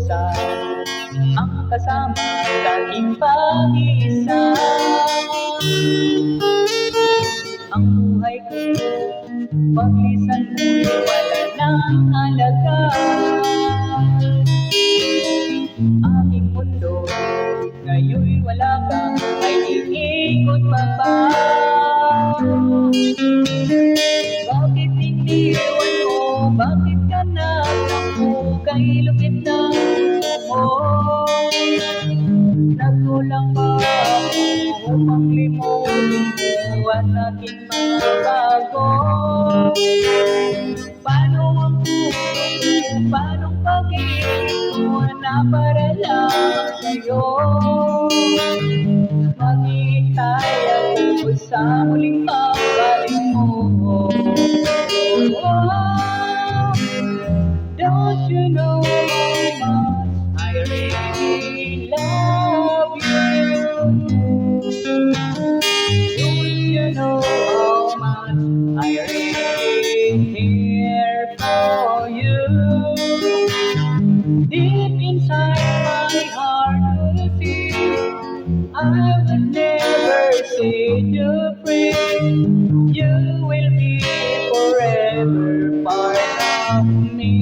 saan ang kasama sa aking pag-iisa. Ang buhay ko, paglisan mo'y wala nang halaga. Aking mundo, ngayon'y wala ka, ay iikot pa ba? Bakit iniwan mo? Bakit ka nagtampo? Kay lupit ng mo. Nagkulang ba ako upang limutin mo at aking mga bago? Paano ang puso ko? Paano ang pag-ibig ko na para lang sa'yo? Maghihintay ako sa muling pagbalik mo. Don't you know how much I really love you? Don't you know how much I really care for you? Deep inside my heart you feel I would never set you free. You will be forever part of me.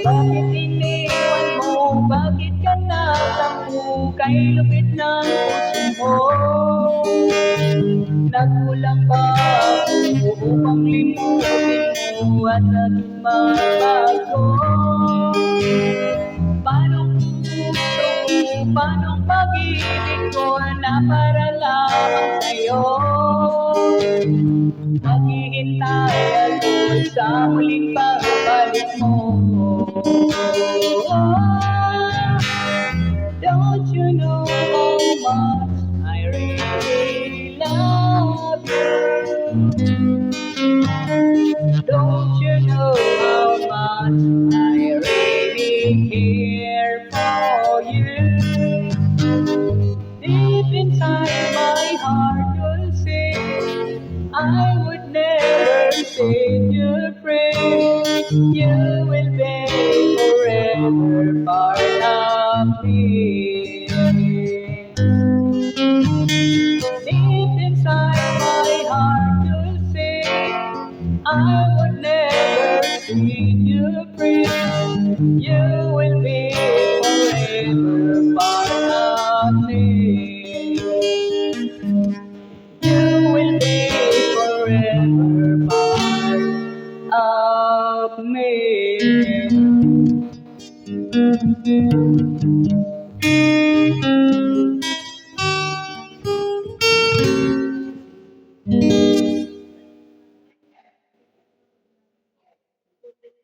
Bakit iniwan mo? Bakit ka nagtampo? Kay lupit ng puso mo. Nagkulang ba ako upang limutin mo at aking mga bago? Paano puso ko? Paano ang pag-ibig ko na para lamang sa'yo? Maghihintay ako sa muling pagbalik mo. Don't you know how much I really love you? Don't you know how much I really care for you? Deep inside my heart you'll say I would never set you free. You will be forever part of me. Deep inside my heart you'll say I would never set you free. You will be forever part of me. You will be forever part of me.